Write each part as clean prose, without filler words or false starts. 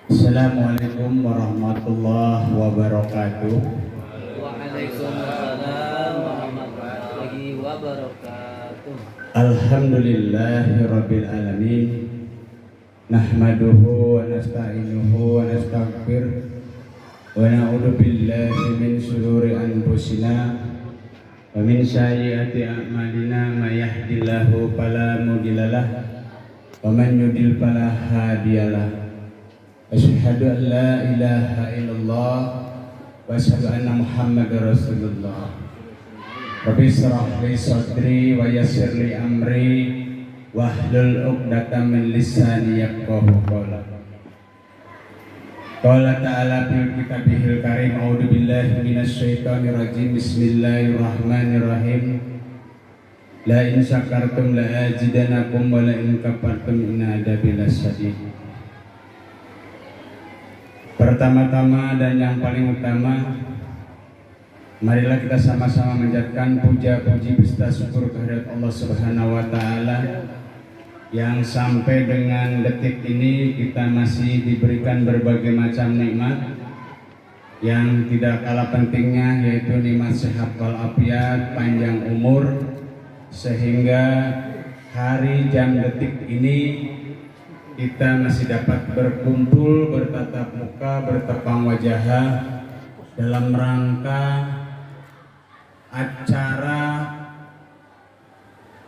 Assalamualaikum warahmatullahi wabarakatuh. Waalaikumsalam warahmatullahi wabarakatuh. Alhamdulillahi rabbil alamin. Nahmaduhu wa nasta'inuhu wa nastaghfir wa na'udzu billahi min shururi anfusina wa min sayyiati a'malina may yahdihillahu fala mudhillalah wa man yudlil fala hadiyalah. Asyhadu an la ilaha illallah wa asyhadu anna Muhammadar Rasulullah. Rabbi shrah li sadri wa yassir li amri wahlul 'uqdatam min lisani yafqahu qawli. Qala ta'ala fil kitabihil karim, a'udzu billahi minasy syaithanir rajim. Bismillahirrahmanirrahim. La in syakartum la azidanakum wa la in kafartum inna adzabi lasyadid. Pertama-tama dan yang paling utama, marilah kita sama-sama menjadikan puja-puji beserta syukur kehadirat Allah Subhanahu wa taala yang sampai dengan detik ini kita masih diberikan berbagai macam nikmat yang tidak kalah pentingnya, yaitu nikmat sehat walafiat, panjang umur, sehingga hari jam detik ini kita masih dapat berkumpul, bertatap muka, bertepang wajah dalam rangka acara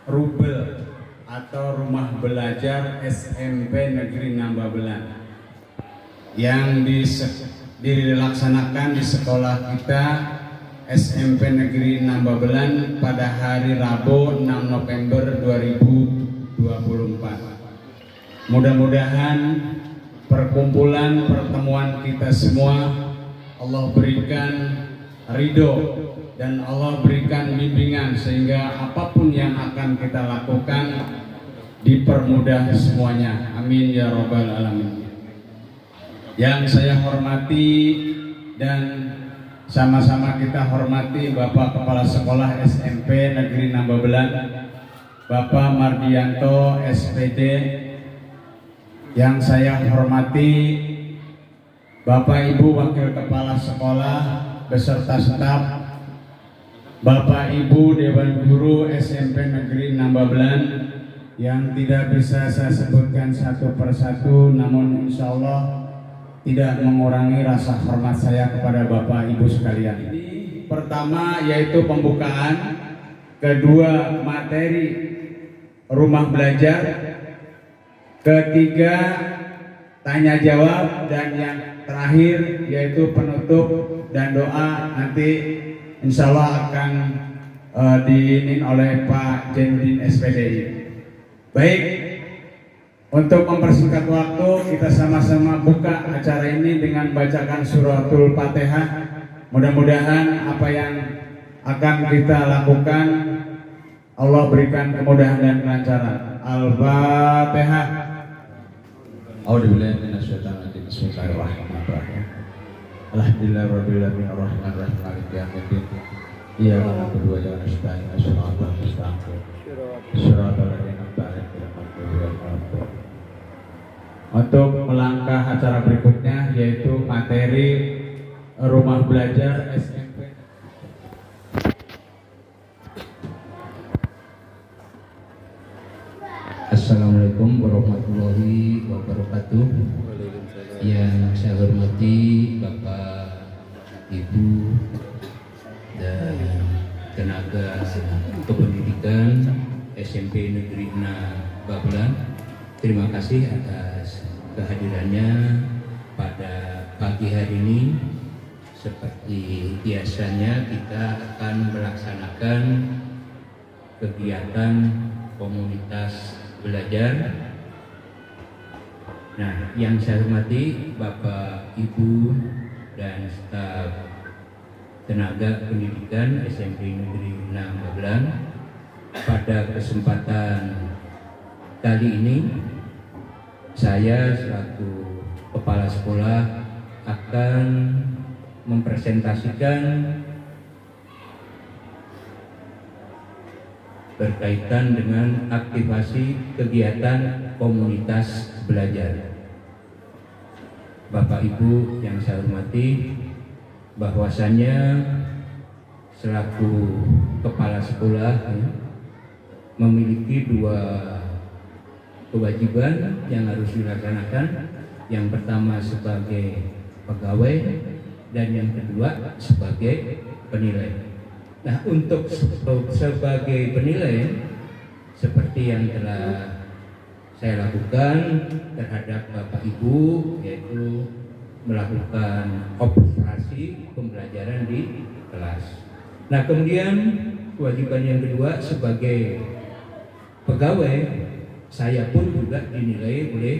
Rubel atau Rumah Belajar SMP Negeri Nambabelan yang dilaksanakan di sekolah kita SMP Negeri Nambabelan pada hari Rabu 6 November 2024. Mudah-mudahan pertemuan kita semua Allah berikan ridho dan Allah berikan bimbingan sehingga apapun yang akan kita lakukan dipermudah semuanya. Amin ya rabbal alamin. Yang saya hormati dan sama-sama kita hormati Bapak Kepala Sekolah SMP Negeri Nambabelan, Bapak Mardianto SPD. Yang saya hormati Bapak Ibu Wakil Kepala Sekolah beserta staf, Bapak Ibu Dewan Guru SMP Negeri Nambabelan yang tidak bisa saya sebutkan satu persatu, namun insya Allah tidak mengurangi rasa hormat saya kepada Bapak Ibu sekalian. Pertama yaitu pembukaan, kedua materi rumah belajar, ketiga tanya jawab, dan yang terakhir yaitu penutup dan doa nanti insya Allah akan diinin oleh Pak Jendin SPDI. Baik, untuk mempersingkat waktu kita sama-sama buka acara ini dengan bacakan suratul Fatihah. Mudah-mudahan apa yang akan kita lakukan Allah berikan kemudahan dan kelancaran. Al-Fatihah. A'udzubillahi minasyaitonir rajim. Bismillahirrahmanirrahim. Alhamdulillahirabbil alamin arrahmanirrahim maliki yaumiddin. Iyyaka na'budu wa iyyaka nasta'in. Shiratal mustaqim. Shiratal ladzina an'amta 'alaihim ghairil maghdubi 'alaihim waladdallin. Untuk melangkah acara berikutnya yaitu materi rumah belajar SMP. Assalamualaikum warahmatullahi wabarakatuh. Yang saya hormati Bapak, Ibu, dan tenaga kependidikan SMP Negeri Nambabelan, terima kasih atas kehadirannya pada pagi hari ini. Seperti biasanya kita akan melaksanakan kegiatan komunitas belajar. Nah, yang saya hormati Bapak, Ibu, dan staf tenaga pendidikan SMP Negeri Nambabelan, pada kesempatan kali ini saya selaku kepala sekolah akan mempresentasikan berkaitan dengan aktivasi kegiatan komunitas belajar. Bapak Ibu yang saya hormati, bahwasannya selaku kepala sekolah memiliki dua kewajiban yang harus dilaksanakan. Yang pertama sebagai pegawai dan yang kedua sebagai penilai. Nah, untuk sebagai penilai seperti yang telah saya lakukan terhadap Bapak Ibu, yaitu melakukan observasi pembelajaran di kelas. Nah, kemudian kewajiban yang kedua sebagai pegawai, saya pun juga dinilai oleh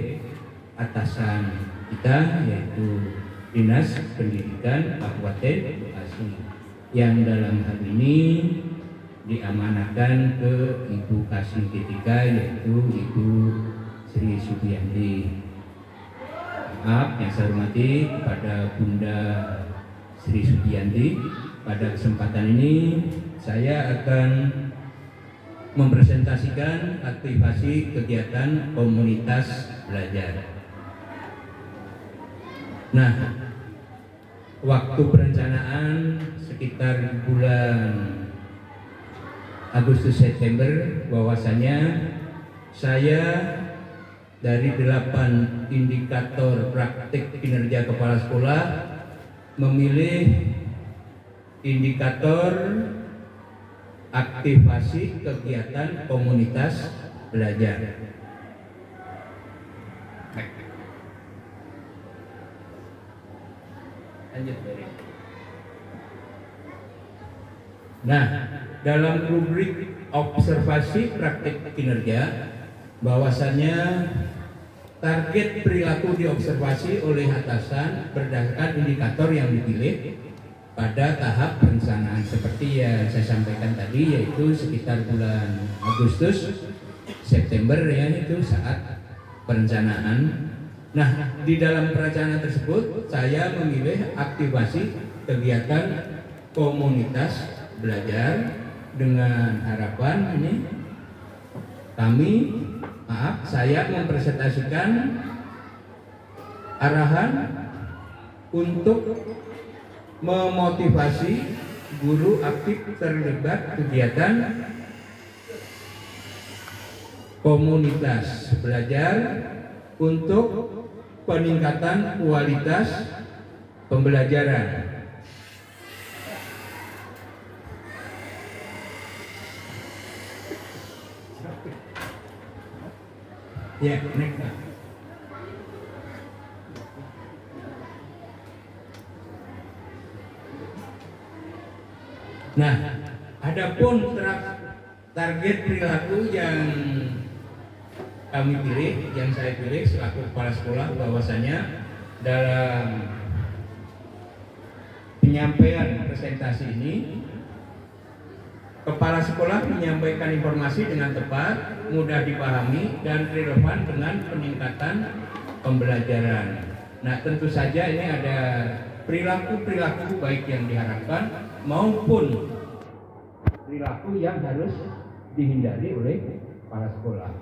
atasan kita, yaitu Dinas Pendidikan Kabupaten Bekasi, yang dalam hal ini diamanahkan ke Ibu Kasih Ketika, yaitu Ibu Sri Subianti. Maaf yang saya hormati kepada Bunda Sri Subianti, pada kesempatan ini saya akan mempresentasikan aktivasi kegiatan komunitas belajar. Nah, waktu perencanaan sekitar bulan Agustus September, bahwasanya saya dari 8 indikator praktik kinerja kepala sekolah memilih indikator aktivasi kegiatan komunitas belajar. Nah, dalam rubrik observasi praktik kinerja, bahwasannya target perilaku diobservasi oleh atasan berdasarkan indikator yang dipilih pada tahap perencanaan seperti yang saya sampaikan tadi, yaitu sekitar bulan Agustus September ya, itu saat perencanaan. Nah, di dalam perencanaan tersebut saya memilih aktivasi kegiatan komunitas belajar dengan harapan ini saya mempresentasikan arahan untuk memotivasi guru aktif terlibat kegiatan komunitas belajar untuk peningkatan kualitas pembelajaran. Ya, next. Nah, adapun target perilaku yang kami pilih, yang saya pilih selaku kepala sekolah, bahwasanya dalam penyampaian presentasi ini, kepala sekolah menyampaikan informasi dengan tepat, mudah dipahami, dan relevan dengan peningkatan pembelajaran. Nah, tentu saja ini ada perilaku-perilaku baik yang diharapkan maupun perilaku yang harus dihindari oleh kepala sekolah.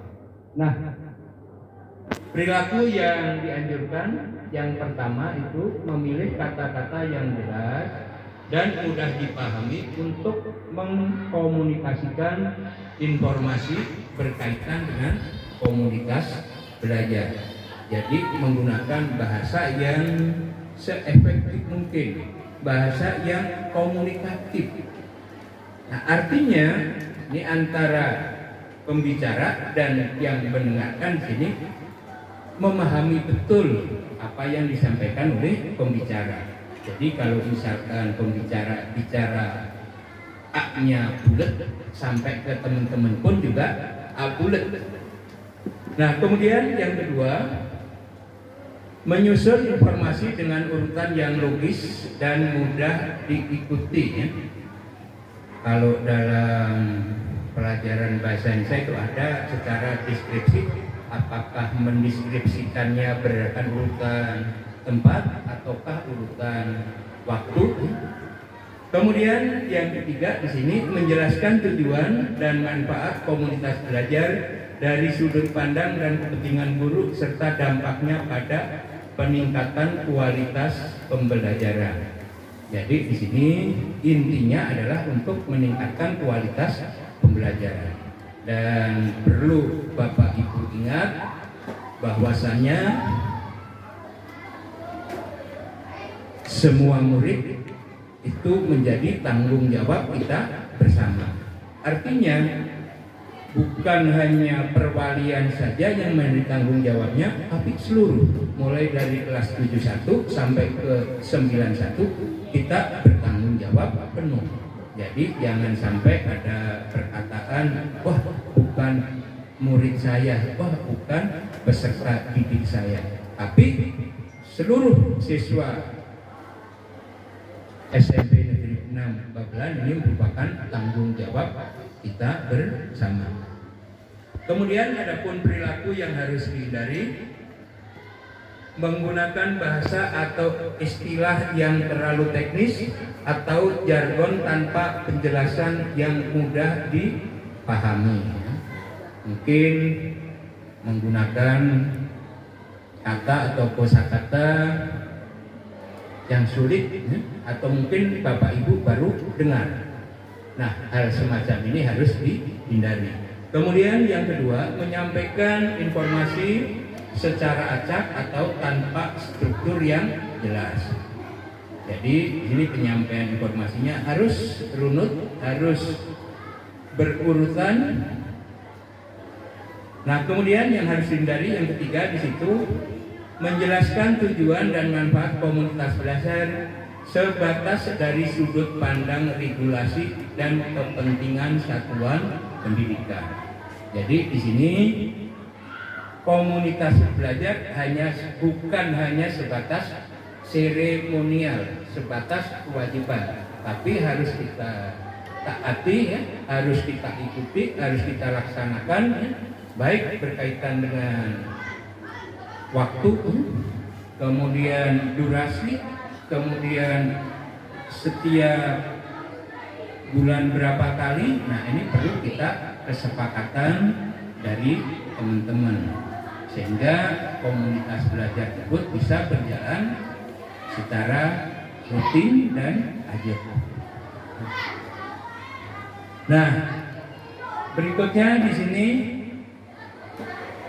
Nah, perilaku yang dianjurkan yang pertama itu memilih kata-kata yang jelas dan mudah dipahami untuk mengkomunikasikan informasi berkaitan dengan komunitas belajar. Jadi menggunakan bahasa yang seefektif mungkin, bahasa yang komunikatif. Nah, artinya ini antara pembicara dan yang mendengarkan di sini memahami betul apa yang disampaikan oleh pembicara. Jadi kalau misalkan pembicara bicara A-nya bulat, sampai ke teman-teman pun juga A bulat. Nah, kemudian yang kedua, menyusun informasi dengan urutan yang logis dan mudah diikuti ya. Kalau dalam pelajaran bahasa Indonesia itu ada secara deskripsi, apakah mendeskripsikannya berdasarkan urutan tempat ataukah urutan waktu. Kemudian yang ketiga di sini menjelaskan tujuan dan manfaat komunitas belajar dari sudut pandang dan kepentingan guru serta dampaknya pada peningkatan kualitas pembelajaran. Jadi di sini intinya adalah untuk meningkatkan kualitas pembelajaran. Dan perlu Bapak Ibu ingat bahwasanya semua murid itu menjadi tanggung jawab kita bersama. Artinya bukan hanya perwalian saja yang menjadi tanggung jawabnya, tapi seluruh, mulai dari kelas 71 sampai ke 91 kita bertanggung jawab penuh. Jadi jangan sampai ada perkataan, wah bukan murid saya, wah bukan peserta didik saya. Tapi seluruh siswa SMP Negeri 6 Babelan ini merupakan tanggung jawab kita bersama. Kemudian adapun perilaku yang harus dihindari, menggunakan bahasa atau istilah yang terlalu teknis atau jargon tanpa penjelasan yang mudah dipahami. Mungkin menggunakan kata atau kosakata yang sulit, atau mungkin Bapak Ibu baru dengar. Nah, hal semacam ini harus dihindari. Kemudian yang kedua, menyampaikan informasi secara acak atau tanpa struktur yang jelas. Jadi ini penyampaian informasinya harus runut, harus berurutan. Nah, kemudian yang harus dihindari yang ketiga di situ, menjelaskan tujuan dan manfaat komunitas belajar sebatas dari sudut pandang regulasi dan kepentingan satuan pendidikan. Jadi di sini komunitas belajar bukan hanya sebatas seremonial, sebatas kewajiban, tapi harus kita taati, ya, harus kita ikuti, harus kita laksanakan, ya, baik berkaitan dengan waktu, kemudian durasi, kemudian setiap bulan berapa kali. Nah, ini perlu kita kesepakatan dari teman-teman sehingga komunitas belajar tersebut bisa berjalan secara rutin dan ajak. Nah, berikutnya di sini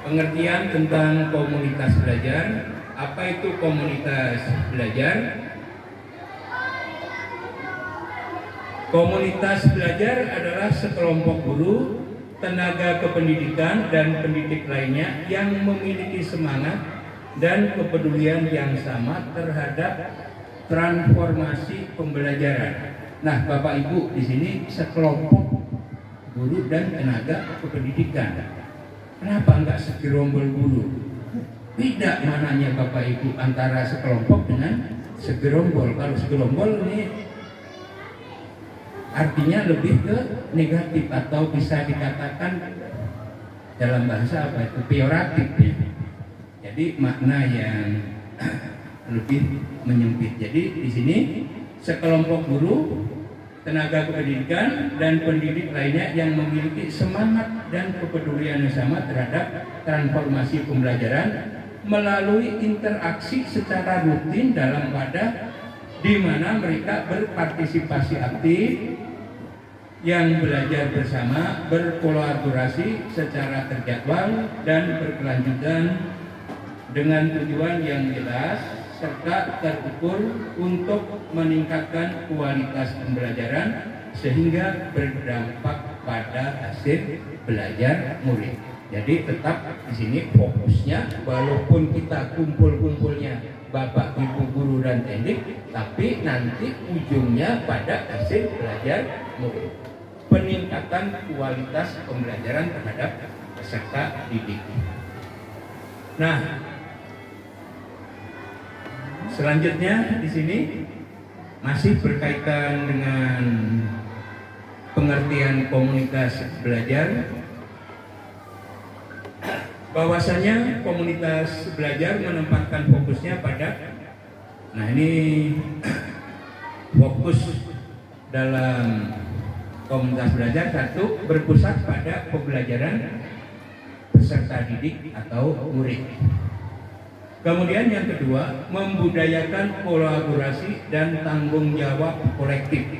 pengertian tentang komunitas belajar. Apa itu komunitas belajar? Komunitas belajar adalah sekelompok guru, tenaga kependidikan dan pendidik lainnya yang memiliki semangat dan kepedulian yang sama terhadap transformasi pembelajaran. Nah, Bapak Ibu di sini sekelompok guru dan tenaga kependidikan. Kenapa enggak segerombol guru? Beda mananya Bapak Ibu antara sekelompok dengan segerombol. Kalau segerombol ini artinya lebih ke negatif atau bisa dikatakan dalam bahasa apa itu peyoratif, ya. Jadi makna yang lebih menyempit. Jadi di sini sekelompok guru, tenaga kependidikan dan pendidik lainnya yang memiliki semangat dan kepedulian yang sama terhadap transformasi pembelajaran melalui interaksi secara rutin dalam wadah di mana mereka berpartisipasi aktif, yang belajar bersama, berkolaborasi secara terjadwal dan berkelanjutan dengan tujuan yang jelas serta terukur untuk meningkatkan kualitas pembelajaran sehingga berdampak pada hasil belajar murid. Jadi tetap di sini fokusnya, walaupun kita kumpul-kumpulnya Bapak, Ibu, guru dan teknik, tapi nanti ujungnya pada hasil belajar murid. Peningkatan kualitas pembelajaran terhadap peserta didik. Nah, selanjutnya di sini masih berkaitan dengan pengertian komunitas belajar. Bahwasanya komunitas belajar menempatkan fokusnya pada, nah ini fokus dalam komunitas belajar satu, berpusat pada pembelajaran peserta didik atau murid. Kemudian yang kedua, membudayakan kolaborasi dan tanggung jawab kolektif.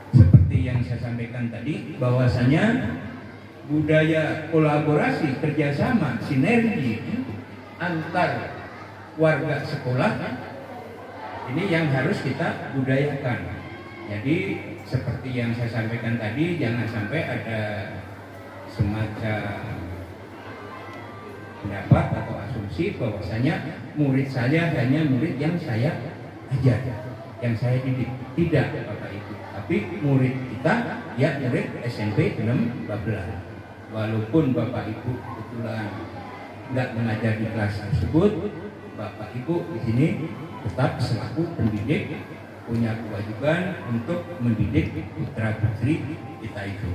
Seperti yang saya sampaikan tadi, bahwasanya budaya kolaborasi, kerjasama, sinergi antar warga sekolah ini yang harus kita budayakan. Jadi seperti yang saya sampaikan tadi, jangan sampai ada semacam pendapat atau asumsi bahwasanya murid saya hanya murid yang saya ajar, yang saya didik. Tidak, Bapak Ibu. Tapi murid kita ya murid SMP 16. Walaupun Bapak Ibu kebetulan nggak mengajar di kelas tersebut, Bapak Ibu di sini tetap selaku pendidik punya kewajiban untuk mendidik putra putri kita itu.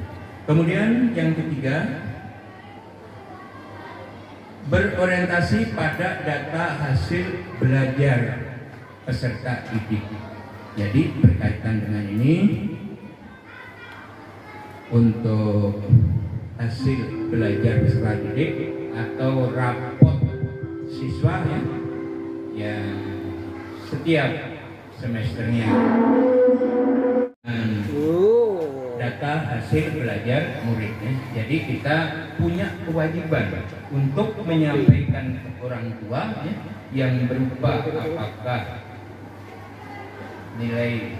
Kemudian yang ketiga, berorientasi pada data hasil belajar peserta didik. Jadi berkaitan dengan ini, untuk hasil belajar peserta didik atau rapot siswa yang setiap semesternya data hasil belajar muridnya. Jadi kita punya kewajiban untuk menyampaikan ke orang tua yang berupa apakah nilai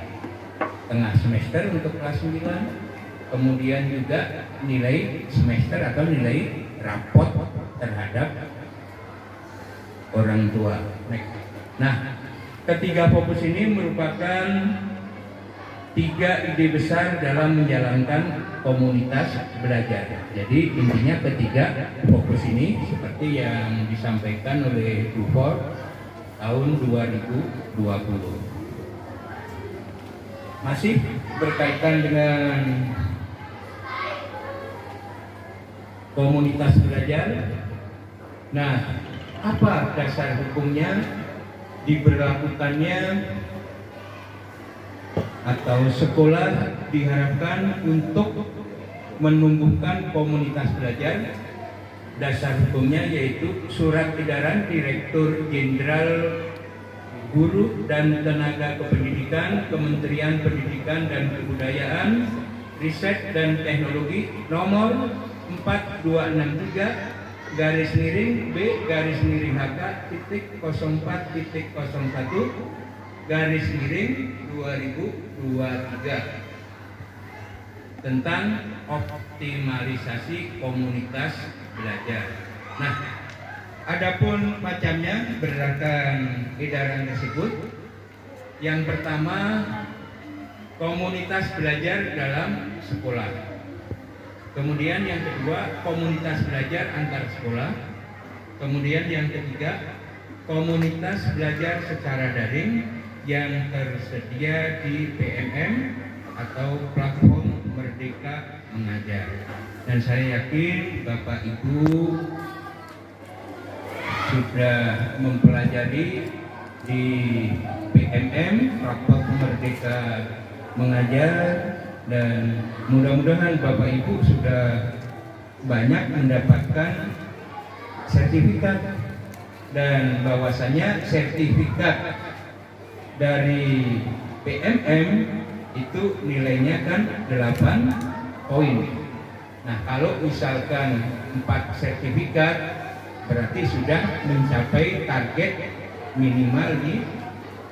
tengah semester untuk kelas 9, kemudian juga nilai semester atau nilai rapot terhadap orang tua. Nah, ketiga fokus ini merupakan 3 ide besar dalam menjalankan komunitas belajar. Jadi intinya ketiga fokus ini seperti yang disampaikan oleh Bu For tahun 2020. Masih berkaitan dengan komunitas belajar. Nah, apa dasar hukumnya diberlakukannya atau sekolah diharapkan untuk menumbuhkan komunitas belajar? Dasar hukumnya yaitu Surat Edaran Direktur Jenderal Guru dan Tenaga Kependidikan Kementerian Pendidikan dan Kebudayaan, Riset dan Teknologi nomor 4263 garis miring B garis miring HK titik 04.01 garis miring 2023 tentang optimalisasi komunitas belajar. Nah, adapun macamnya berdasarkan edaran tersebut, yang pertama komunitas belajar dalam sekolah. Kemudian yang kedua, komunitas belajar antar sekolah. Kemudian yang ketiga, komunitas belajar secara daring yang tersedia di PMM atau platform Merdeka Mengajar. Dan saya yakin Bapak Ibu sudah mempelajari di PMM platform Merdeka Mengajar, dan mudah-mudahan Bapak Ibu sudah banyak mendapatkan sertifikat, dan bahwasanya sertifikat dari PMM itu nilainya kan 8 poin. Nah, kalau misalkan 4 sertifikat berarti sudah mencapai target minimal di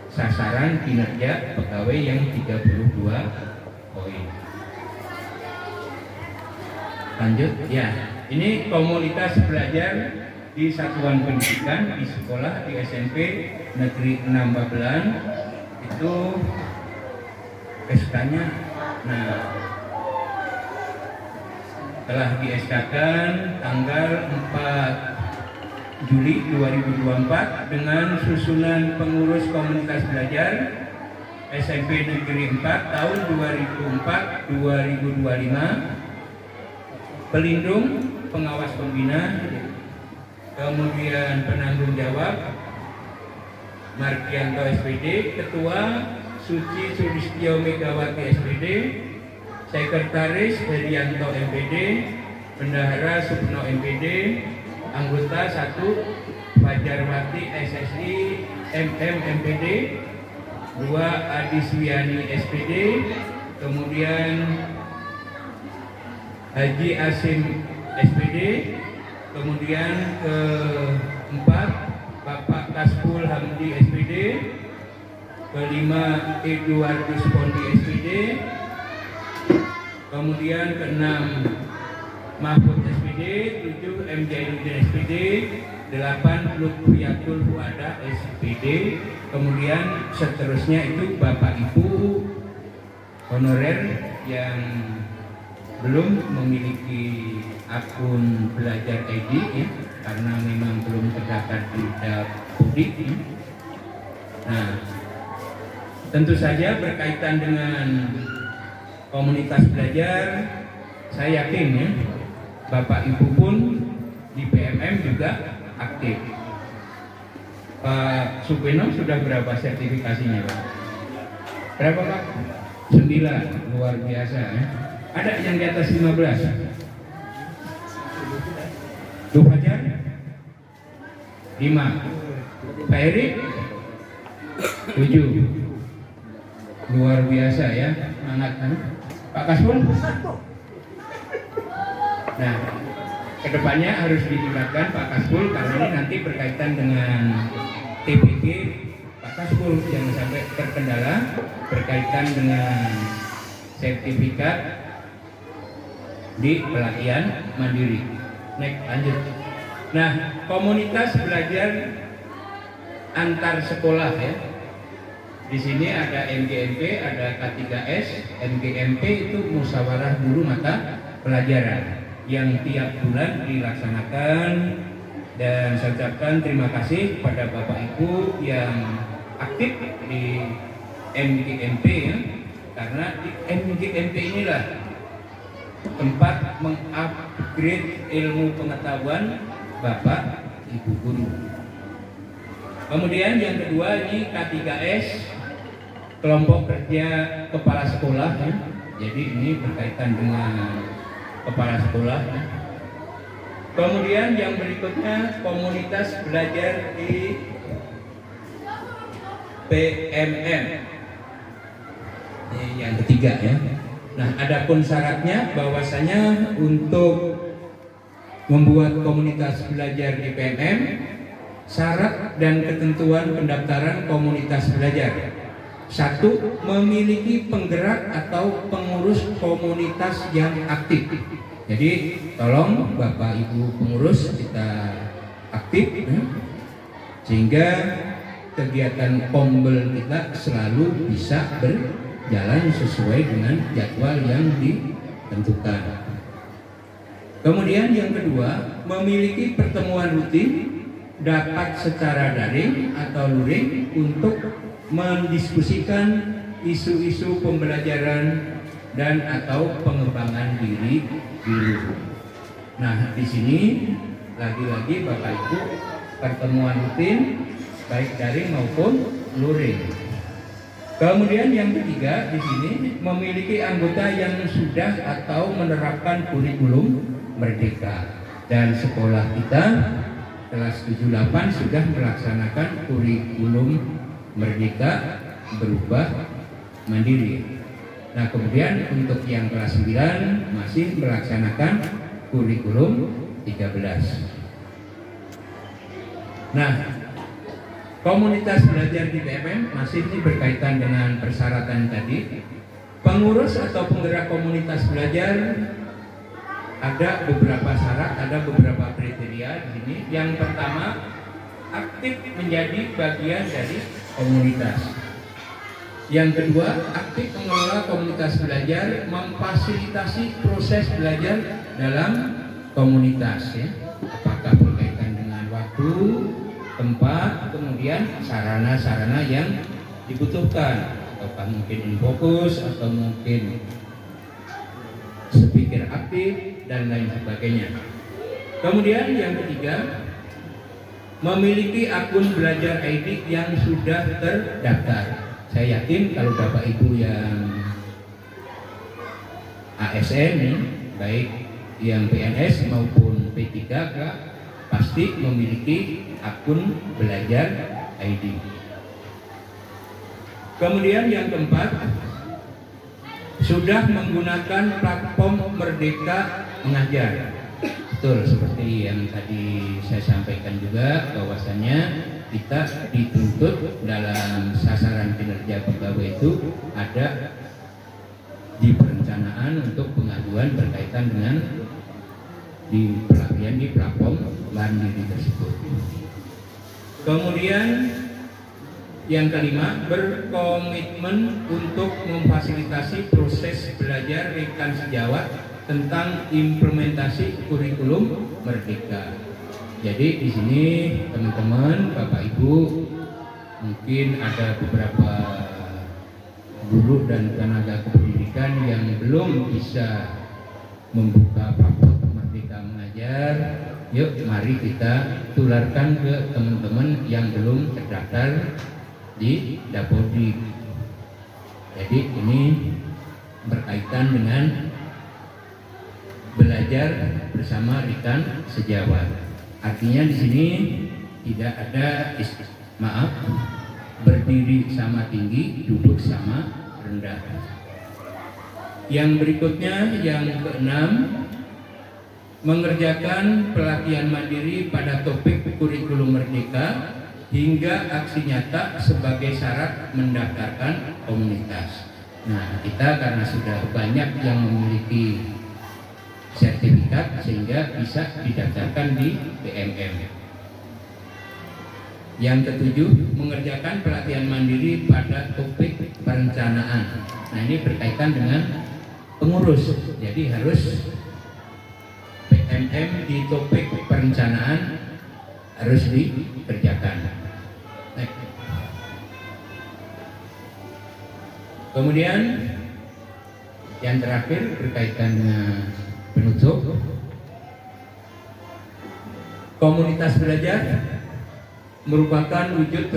sasaran kinerja pegawai yang 32 poin. Lanjut ya, ini komunitas belajar di satuan pendidikan di sekolah di SMP Negeri 6 Babelan itu SK-nya. Nah, telah di SK-kan tanggal 4 Juli 2024 dengan susunan pengurus komunitas belajar SMP Negeri 4 tahun 2004-2025, pelindung, pengawas pembina, kemudian penanggung jawab Markianto SPD, ketua Suci Sulistyo Megawati SPD, sekretaris Herianto MPD, bendahara Supno MPD, anggota 1 Fajarwati SSI MM MPD, 2 Adiswiani SPD, kemudian Haji Asim SPD, kemudian keempat Bapak Kasbul Hamdi SPD, kelima Eduardus Pondi SPD, kemudian keenam Mahfud SPD, 7 M. Jainuddin SPD, 8 Lutfiyatul Fuada SPD, kemudian seterusnya itu Bapak Ibu honorer yang belum memiliki akun belajar ID ya, karena memang belum terdaftar di Dapudik. Nah, tentu saja berkaitan dengan komunitas belajar, saya yakin ya, Bapak Ibu pun di PMM juga aktif. Pak Supeno sudah berapa sertifikasinya, Pak? Berapa, Pak? 9, luar biasa ya. Ada yang di atas 15? Tuh Fajar? 5. Pak Erik? 7. Luar biasa ya, semangat kan? Pak Kasbul? Nah, kedepannya harus ditingkatkan Pak Kasbul, karena ini nanti berkaitan dengan TPG Pak Kasbul, jangan sampai terkendala berkaitan dengan sertifikat di pelatihan mandiri. Next, lanjut. Nah, komunitas belajar antar sekolah ya. Di sini ada MGMP, ada K3S. MGMP itu musyawarah guru mata pelajaran yang tiap bulan dilaksanakan, dan saya ucapkan terima kasih kepada Bapak Ibu yang aktif di MGMP ya, karena di MGMP inilah tempat mengupgrade ilmu pengetahuan Bapak Ibu guru. Kemudian yang kedua ini K3S, kelompok kerja kepala sekolah ya. Jadi ini berkaitan dengan kepala sekolah. Kemudian yang berikutnya komunitas belajar di PMM. Ini yang ketiga ya. Nah, adapun syaratnya bahwasanya untuk membuat komunitas belajar di PMM, syarat dan ketentuan pendaftaran komunitas belajar. 1. Memiliki penggerak atau pengurus komunitas yang aktif. Jadi tolong Bapak Ibu pengurus kita aktif ya, sehingga kegiatan kombel kita selalu bisa berjalan sesuai dengan jadwal yang ditentukan. Kemudian yang kedua, memiliki pertemuan rutin dapat secara daring atau luring untuk mendiskusikan isu-isu pembelajaran dan atau pengembangan diri guru. Nah, di sini lagi-lagi Bapak Ibu pertemuan rutin baik daring maupun luring. Kemudian yang ketiga di sini memiliki anggota yang sudah atau menerapkan kurikulum Merdeka, dan sekolah kita kelas 78 sudah melaksanakan kurikulum Merdeka berubah mandiri. Nah, kemudian untuk yang kelas 9 masih melaksanakan kurikulum 13. Nah, komunitas belajar di PMM masih ini berkaitan dengan persyaratan tadi. Pengurus atau penggerak komunitas belajar ada beberapa syarat, ada beberapa kriteria di sini. Yang pertama, aktif menjadi bagian dari komunitas. Yang kedua, aktif mengelola komunitas belajar, memfasilitasi proses belajar dalam komunitas ya. Apakah berkaitan dengan waktu, tempat, kemudian sarana-sarana yang dibutuhkan, ataukah mungkin infokus atau mungkin speaker aktif dan lain sebagainya. Kemudian yang ketiga, memiliki akun belajar ID yang sudah terdaftar. Saya yakin kalau Bapak Ibu yang ASN baik yang PNS maupun P3K pasti memiliki akun belajar ID. Kemudian yang keempat, sudah menggunakan platform Merdeka Mengajar. Betul, seperti yang tadi saya sampaikan juga, bahwasannya kita dituntut dalam sasaran kinerja pegawai itu ada di perencanaan untuk pengaduan berkaitan dengan di pelatihan di platform mandiri tersebut. Kemudian yang kelima, berkomitmen untuk memfasilitasi proses belajar rekan sejawat tentang implementasi kurikulum Merdeka. Jadi di sini teman-teman, Bapak Ibu, mungkin ada beberapa guru dan tenaga kependidikan yang belum bisa membuka platform Merdeka Mengajar. Yuk, mari kita tularkan ke teman-teman yang belum terdaftar di Dapodik. Jadi ini berkaitan dengan belajar bersama rekan sejawat. Artinya di sini tidak ada berdiri sama tinggi, duduk sama rendah. Yang berikutnya, yang keenam, mengerjakan pelatihan mandiri pada topik kurikulum Merdeka hingga aksi nyata sebagai syarat mendaftarkan komunitas. Nah, kita karena sudah banyak yang memiliki sertifikat sehingga bisa didaftarkan di PMM. Yang ketujuh, mengerjakan pelatihan mandiri pada topik perencanaan. Nah, ini berkaitan dengan pengurus, jadi harus PMM di topik perencanaan harus dikerjakan. Kemudian yang terakhir berkaitan dengan penutup, komunitas belajar merupakan wujud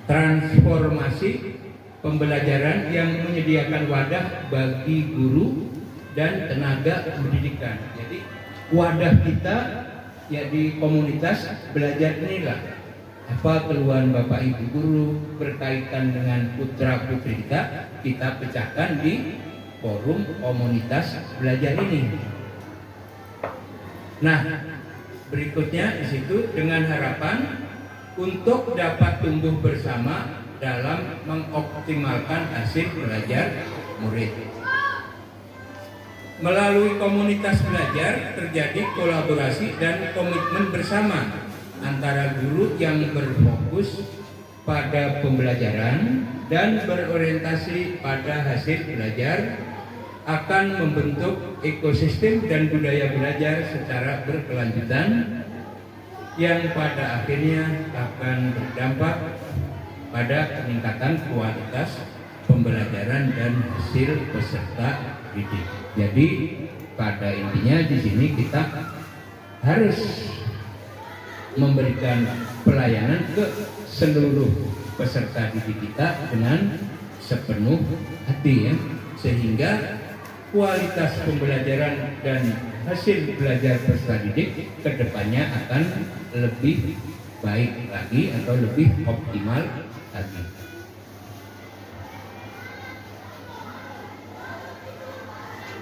transformasi pembelajaran yang menyediakan wadah bagi guru dan tenaga pendidikan. Jadi wadah kita ya di komunitas belajar inilah apa keluhan Bapak Ibu guru berkaitan dengan putra putri kita pecahkan di forum komunitas belajar ini. Nah, berikutnya di situ dengan harapan untuk dapat tumbuh bersama dalam mengoptimalkan hasil belajar murid. Melalui komunitas belajar terjadi kolaborasi dan komitmen bersama antara guru yang berfokus pada pembelajaran dan berorientasi pada hasil belajar akan membentuk ekosistem dan budaya belajar secara berkelanjutan yang pada akhirnya akan berdampak pada peningkatan kualitas pembelajaran dan hasil peserta didik. Jadi pada intinya di sini kita harus memberikan pelayanan ke seluruh peserta didik kita dengan sepenuh hati ya, sehingga kualitas pembelajaran dan hasil belajar peserta didik kedepannya akan lebih baik lagi atau lebih optimal lagi.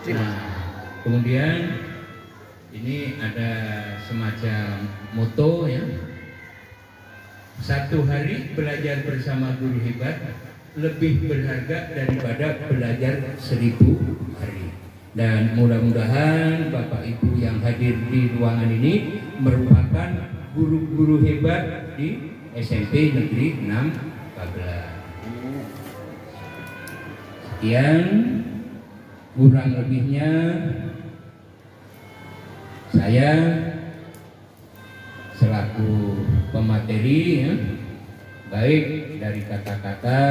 Nah, kemudian ini ada semacam moto ya. Satu hari belajar bersama guru hebat lebih berharga daripada belajar 1000 hari. Dan mudah-mudahan Bapak Ibu yang hadir di ruangan ini merupakan guru-guru hebat di SMP Negeri 6 Babelan. Sekian, kurang lebihnya saya selaku pemateri ya, baik dari kata-kata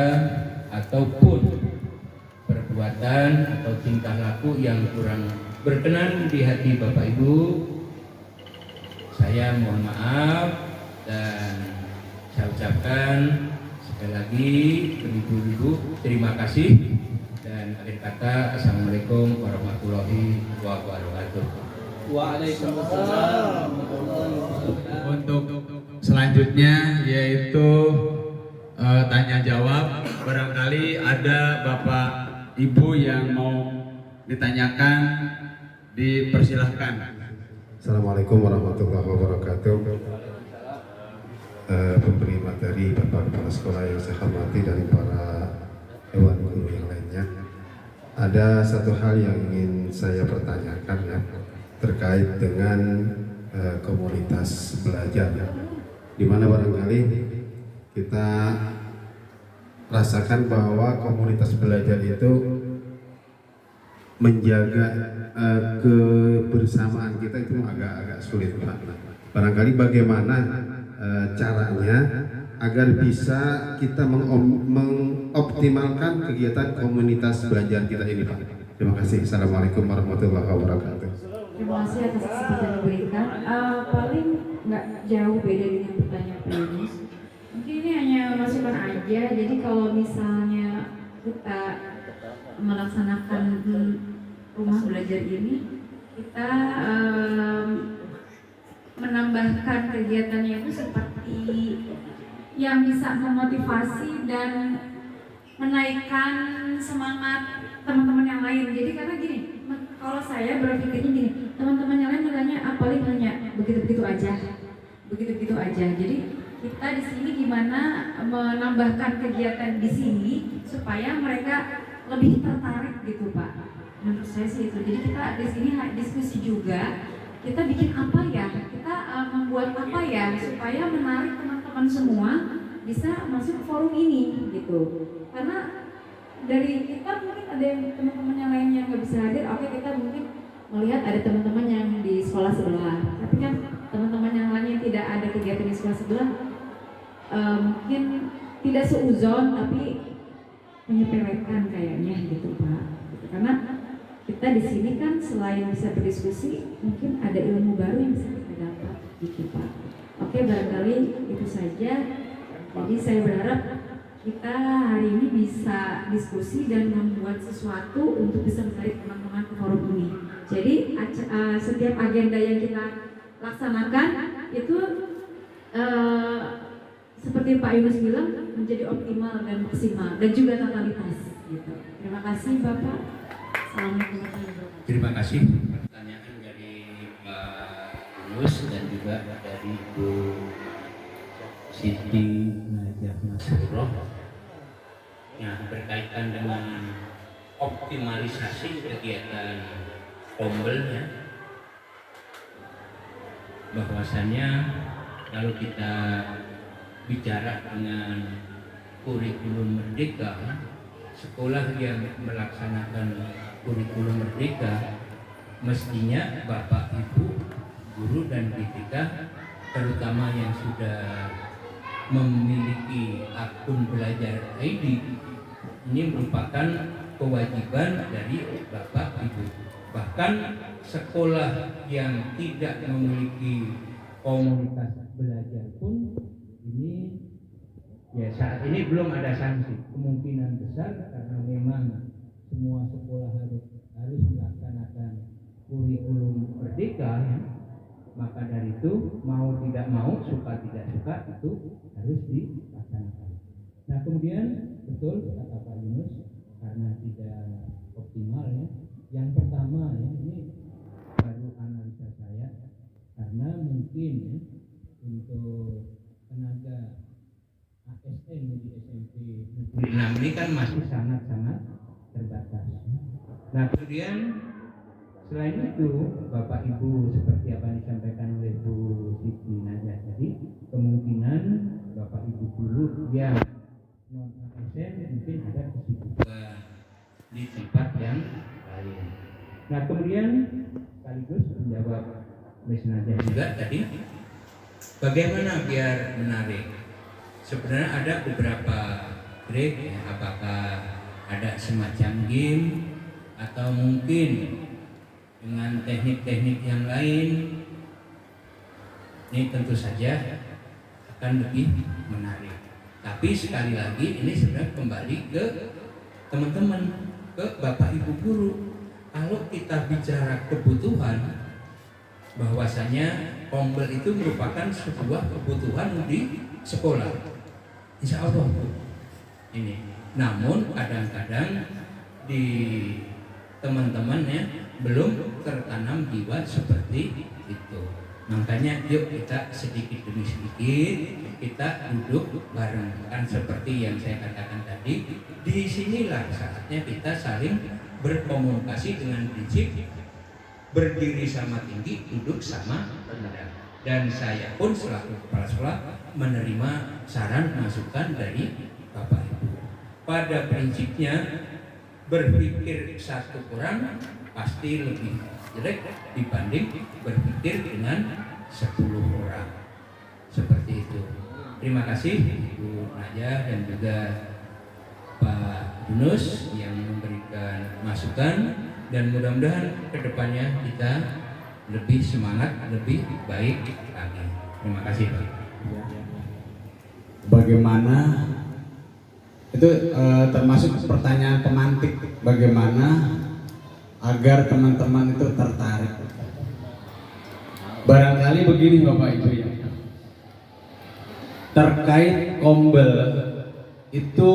ataupun perbuatan atau tingkah laku yang kurang berkenan di hati Bapak Ibu, saya mohon maaf dan saya ucapkan sekali lagi beribu-ribu terima kasih dan akhir kata assalamualaikum warahmatullahi wabarakatuh. Waalaikumsalam warahmatullahi wabarakatuh. Untuk selanjutnya yaitu tanya jawab. Barangkali ada Bapak Ibu yang mau ditanyakan, dipersilahkan. Assalamualaikum warahmatullahi wabarakatuh. Pemberi materi, Bapak Kepala Sekolah yang saya hormati, dan para dewan guru yang lainnya. Ada satu hal yang ingin saya pertanyakan ya, terkait dengan komunitas belajar, di mana barangkali kita rasakan bahwa komunitas belajar itu menjaga kebersamaan kita itu agak sulit, Pak. Barangkali bagaimana caranya agar bisa kita mengoptimalkan kegiatan komunitas belajar kita ini, Pak. Terima kasih. Assalamualaikum warahmatullahi wabarakatuh. Terima kasih atas kesempatan yang diberikan. Paling nggak jauh beda dengan pertanyaan Pak Yunus. Mungkin ini hanya masukan aja. Jadi kalau misalnya kita melaksanakan rumah belajar ini, kita menambahkan kegiatannya itu seperti yang bisa memotivasi dan menaikkan semangat teman-teman yang lain. Jadi karena gini, kalau saya berpikirnya gini, teman-teman yang lain nilainya paling hanya begitu-begitu aja. Jadi kita di sini gimana menambahkan kegiatan di sini supaya mereka lebih tertarik gitu, Pak. Menurut saya sih itu. Jadi kita di sini diskusi juga. Kita bikin apa ya? Kita membuat apa ya supaya menarik teman-teman semua bisa masuk forum ini gitu. Karena dari kita mungkin ada yang teman-teman yang lain yang nggak bisa hadir. Oke, kita mungkin melihat ada teman-teman yang di sekolah sebelah. Tapi kan teman-teman yang lain yang tidak ada kegiatan di sekolah sebelah mungkin tidak seuzon tapi menyepelekan kayaknya gitu, Pak. Gitu. Karena kita di sini kan selain bisa berdiskusi, mungkin ada ilmu baru yang bisa kita dapat gitu, Pak. Oke, barangkali itu saja. Jadi saya berharap kita hari ini bisa diskusi dan membuat sesuatu untuk bisa menarik teman-teman ke forum ini. Jadi setiap agenda yang kita laksanakan itu seperti Pak Yunus bilang menjadi optimal dan maksimal dan juga totalitas gitu. Terima kasih Bapak. Assalamualaikum warahmatullahi wabarakatuh. Terima kasih. Pertanyaan dari Pak Yunus dan juga dari Bu Siti Najah Nasroh yang berkaitan dengan optimalisasi kegiatan Pombelnya. Bahwasannya kalau kita bicara dengan kurikulum merdeka, sekolah yang melaksanakan kurikulum merdeka mestinya Bapak Ibu guru dan BPK terutama yang sudah memiliki akun belajar ID ini merupakan kewajiban dari Bapak Ibu. Bahkan sekolah yang tidak memiliki komunitas belajar pun ini ya saat ini belum ada sanksi. Kemungkinan besar karena memang semua sekolah harus melaksanakan kurikulum merdeka ya. Maka dari itu mau tidak mau, suka tidak suka itu harus dilaksanakan. Nah kemudian betul kata Pak Yunus karena tidak optimal ya. Yang pertama ya, ini baru analisa saya karena mungkin ya, untuk tenaga ASN di SMP Negeri 6 ini kan masih sangat-sangat terbatas. Nah kemudian selain itu Bapak Ibu seperti apa yang disampaikan oleh Bu Siti Najah tadi, kemungkinan Bapak Ibu guru yang non ASN mungkin ada kesibukan di tempat yang lain. Nah kemudian sekaligus menjawab Miss Najah juga tadi, bagaimana biar menarik? Sebenarnya ada beberapa trik ya, apakah ada semacam game atau mungkin dengan teknik-teknik yang lain, ini tentu saja akan lebih menarik. Tapi sekali lagi ini sebenarnya kembali ke teman-teman, ke Bapak Ibu guru. Kalau kita bicara kebutuhan, bahwasanya kombel itu merupakan sebuah kebutuhan di sekolah. Insya Allah ini. Namun kadang-kadang di teman-temannya belum tertanam jiwa seperti itu. Makanya yuk kita sedikit demi sedikit kita duduk bareng, kan seperti yang saya katakan tadi. Disinilah saatnya kita saling berkomunikasi dengan prinsip berdiri sama tinggi, duduk sama rendah. Dan saya pun selaku kepala sekolah menerima saran masukan dari Bapak Ibu. Pada prinsipnya berpikir satu kurang pasti lebih jelek dibanding berpikir dengan 10 orang. Seperti itu. Terima kasih Ibu Naja dan juga Pak Yunus yang memberikan masukan, dan mudah-mudahan kedepannya kita lebih semangat, lebih baik lagi. Terima kasih Pak. Bagaimana itu termasuk pertanyaan pemantik, bagaimana agar teman-teman itu tertarik. Barangkali begini Bapak Ibu ya, terkait kombel itu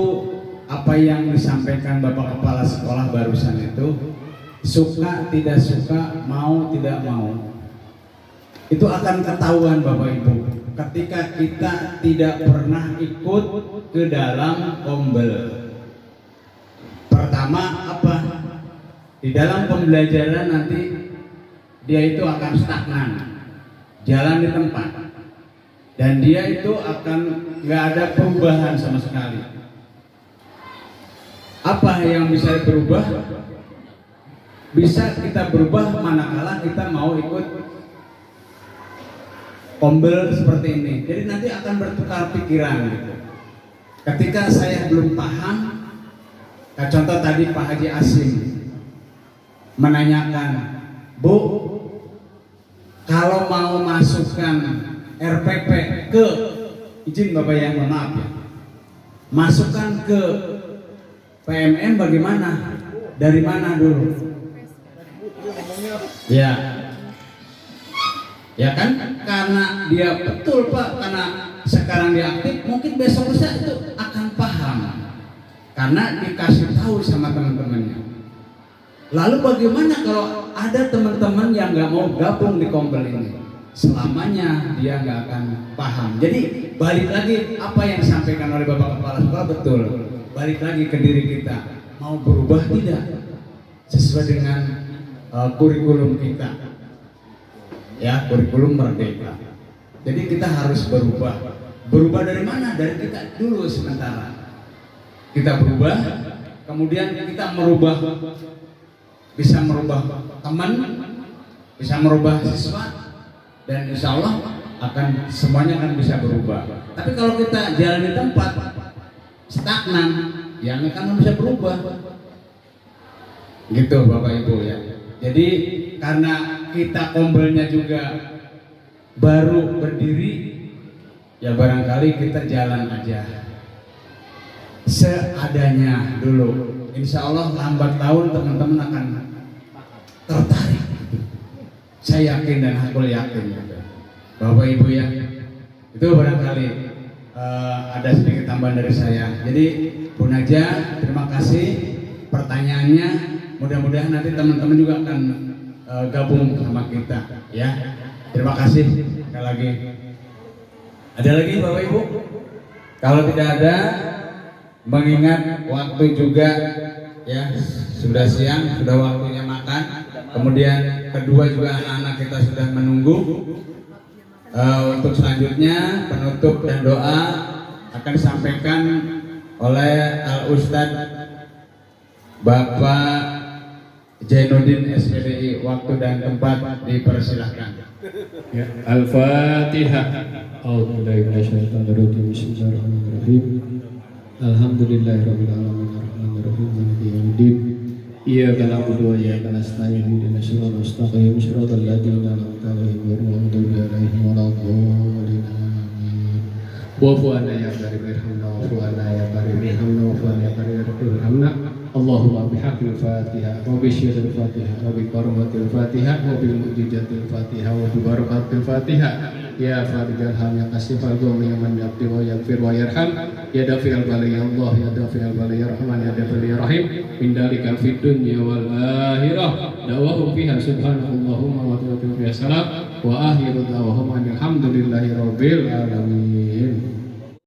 apa yang disampaikan Bapak Kepala Sekolah barusan itu, suka tidak suka, mau tidak mau, itu akan ketahuan Bapak Ibu ketika kita tidak pernah ikut ke dalam kombel. Pertama apa? Di dalam pembelajaran nanti dia itu akan stagnan, jalan di tempat, dan dia itu akan nggak ada perubahan sama sekali. Apa yang bisa berubah? Bisa kita berubah manakala kita mau ikut kombel seperti ini. Jadi nanti akan bertukar pikiran gitu. Ketika saya belum paham, contoh tadi Pak Haji Asim menanyakan, Bu, kalau mau masukkan RPP ke, izin Bapak yang mohon maaf ya, masukkan ke PMM bagaimana? Dari mana dulu? Ya, ya kan? Karena dia betul Pak, karena sekarang dia aktif, mungkin besok lusa itu akan paham, karena dikasih tahu sama teman-temannya. Lalu bagaimana kalau ada teman-teman yang nggak mau gabung di kombel ini? Selamanya dia nggak akan paham. Jadi balik lagi apa yang disampaikan oleh Bapak Kepala Sekolah betul. Balik lagi ke diri kita, mau berubah tidak sesuai dengan kurikulum kita, ya, kurikulum merdeka. Jadi kita harus berubah. Berubah dari mana? Dari kita dulu sementara. Kita berubah, kemudian kita merubah, bisa merubah teman, bisa merubah siswa, dan insya Allah akan semuanya akan bisa berubah. Tapi kalau kita jalan di tempat stagnan, yang akan bisa berubah. Gitu Bapak Ibu ya. Jadi karena kita kombelnya juga baru berdiri, ya barangkali kita jalan aja seadanya dulu. Insya Allah lambat laun teman-teman akan tertarik. Saya yakin dan aku yakin Bapak Ibu ya. Itu barangkali ada sedikit tambahan dari saya. Jadi Bu Naja, terima kasih pertanyaannya. Mudah-mudahan nanti teman-teman juga akan gabung sama kita ya. Terima kasih sekali lagi. Ada lagi Bapak Ibu? Kalau tidak ada, mengingat waktu juga ya, sudah siang, sudah waktunya makan. Kemudian kedua juga anak-anak kita sudah menunggu. Untuk selanjutnya penutup dan doa akan disampaikan oleh Al-Ustadz Bapak Jainuddin SPDI. Waktu dan tempat dipersilahkan. Ya, Al-Fatihah. A'udzubillahi minasyaitonir rajim. Bismillahirrahmanirrahim. Alhamdulillahirabbil alamin arrahmanir rahim maliki yaumiddin. Iyyaka na'budu wa iyyaka nasta'in ihdinas siratal mustaqim siratal ladzina an'amta 'alaihim ghairil maghdubi 'alaihim waladdallin. Wa'fu 'anna ya karim irhamna wa'fu 'anna ya karim irhamna wa'fu 'anna ya karim irhamna Allahumma bihaqqil Fatihah wa bi syirril Fatihah wa bi karamatil Fatihah wa bil mu'jizatil Fatihah wa bi barakatil Fatihah. Ya Farijal Ham, ya Kasifal Gham, ya Man Yaqdi wa Yaghfir wa Yarham, ya Dafi'al Bala ya Allah, ya Dafi'al Bala ya Rahman, ya Dafi'al ya Rahim, min dalikal fid dunya wal akhirah. Da'wahum fiha subhanallahumma wa ta'ala fiha salam wa akhiru da'wahum alhamdulillahi rabbil alamin.